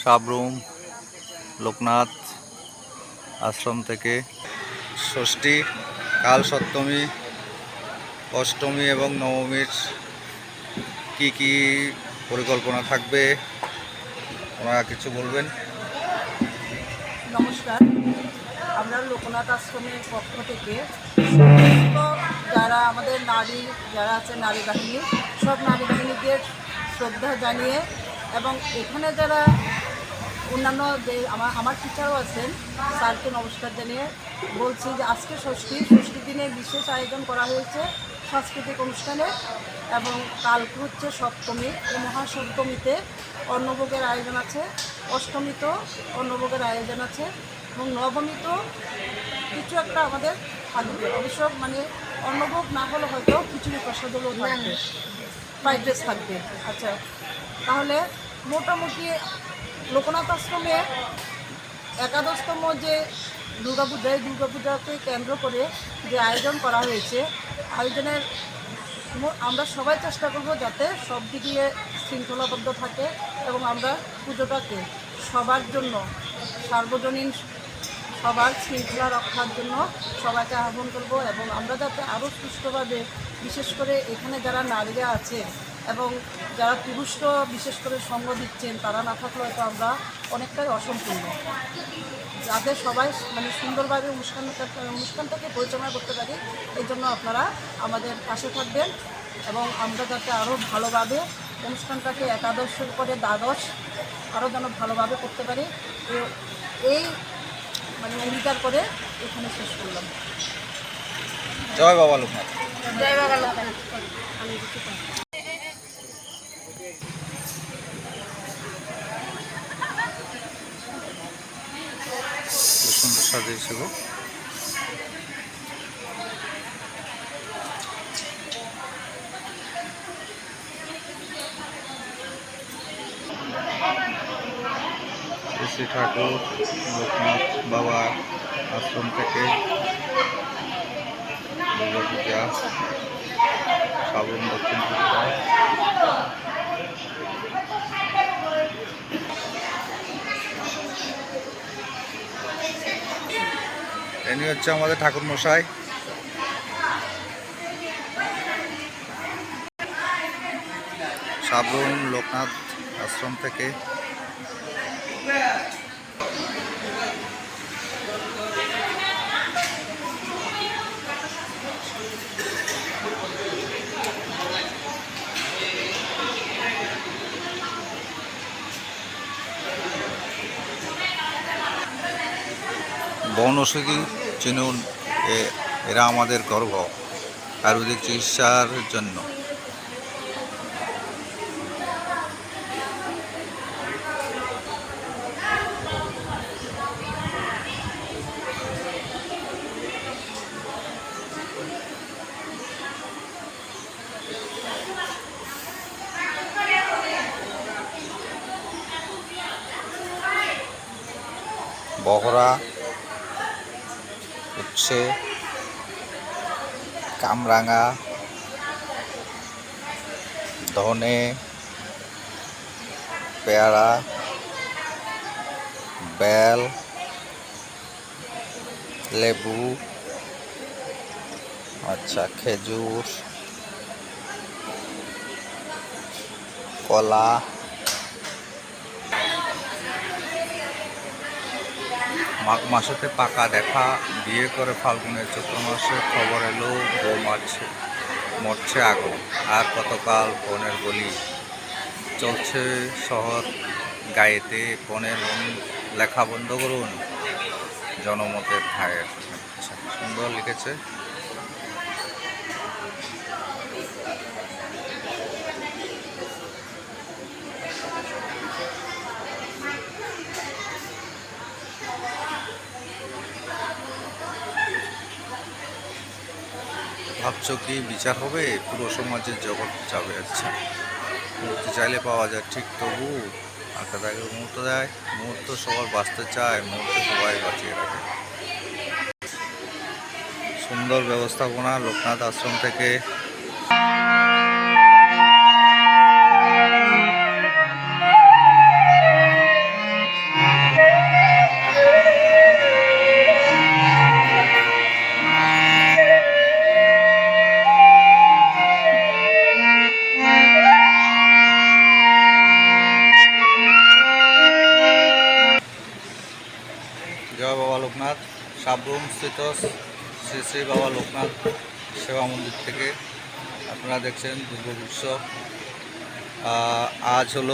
সাবরুম লোকনাথ আশ্রম থেকে ষষ্ঠী, কাল সপ্তমী, অষ্টমী এবং নবমীর কি কি পরিকল্পনা থাকবে ওনারা কিছু বলবেন। নমস্কার, আমরা লোকনাথ আশ্রমের পক্ষ থেকে সমস্ত যারা আমাদের যারা আছে নারী বাহিনী, সব নারী বাহিনীদের শ্রদ্ধা জানিয়ে এবং এখানে যারা অন্যান্য যে আমার টিচারও আছেন স্যারকে নমস্কার জানিয়ে বলছি যে আজকে ষষ্ঠীর দিনে বিশেষ আয়োজন করা হয়েছে সাংস্কৃতিক অনুষ্ঠানে, এবং কালকে হচ্ছে সপ্তমী। এই মহাসপ্তমীতে অন্নভোগের আয়োজন আছে, অষ্টমীতেও অন্নভোগের আয়োজন আছে এবং নবমীতেও কিছু একটা আমাদের থাকবে। অবশ্য অন্নভোগ না হলে হয়তো খিচুড়ি প্রসাদও থাকবে, ফ্রাইড রাইস থাকবে। আচ্ছা, তাহলে মোটামুটি লোকনাথ আশ্রমে একাদশতম যে দুর্গাপূজাকে কেন্দ্র করে যে আয়োজন করা হয়েছে, আয়োজনের আমরা সবাই চেষ্টা করব যাতে সব দিকে শৃঙ্খলাবদ্ধ থাকে এবং আমরা পুজোটাকে সবার জন্য সার্বজনীন সবার শৃঙ্খলা রক্ষার জন্য সবাইকে আহ্বান করব এবং আমরা যাতে আরও সুষ্ঠুভাবে, বিশেষ করে এখানে যারা নারীরা আছে এবং যারা পুরুষরা বিশেষ করে সঙ্গ দিচ্ছেন, তারা না থাকলে হয়তো আমরা অনেকটাই অসম্পূর্ণ, যাতে সবাই সুন্দরভাবে অনুষ্ঠানটাকে পরিচালনা করতে পারি। এই জন্য আপনারা আমাদের পাশে থাকবেন এবং আমরা যাতে আরও ভালোভাবে অনুষ্ঠানটাকে একাদশের পরে দ্বাদশ আরও যেন ভালোভাবে করতে পারি, এই অঙ্গীকার করে এখানে শেষ করলাম। জয় বাবা লোকনাথ। জয় বাবা লোকনাথ। সুন্দর সাজিয়েছে গো। শ্রী ঠাকুর লোকনাথ বাবা আশ্রম থেকে দুর্গাপূজা শ্রাবণ দক্ষিণ ত্রিপুরা। ইনি হচ্ছে আমাদের ঠাকুর মশাই। সাবরুম লোকনাথ আশ্রম থেকে বনৌষধি চিনুন, এরা আমাদের গর্ব আয়ুর্বেদিক চিকিৎসার জন্য। বহরা, উচ্ছে, কামরাঙা, ধনে, পেয়ারা, বেল, লেবু, খেজুর, কলা, মাঘ মাসেতে পাকা দেখা, বিয়ে করে ফাল্গুনের চৈত্র মাসে খবর এলো বউ মরছে আগুন, আর কতকাল বনের গলি চলছে শহর গায়েতে, বনের লেখা বন্ধ করুন জনমতের ভাইয়ের। সুন্দর লিখেছে। ভাবছো কি বিচার হবে? পুরো সমাজের জগৎ যাবে। আচ্ছা, মুক্তি চাইলে পাওয়া যায় ঠিক, তবু আঁকা তাকে মুহূর্ত দেয়। মুহূর্ত সবার বাঁচতে চায়, মুহূর্তে সবাই বাঁচিয়ে রাখে। সুন্দর ব্যবস্থাপনা লোকনাথ আশ্রম থেকে। কাবরুম স্থিত শ্রী শ্রী বাবা লোকনাথ সেবা মন্দির থেকে। আপনারা দেখছেন দুর্গোৎসব। আজ হলো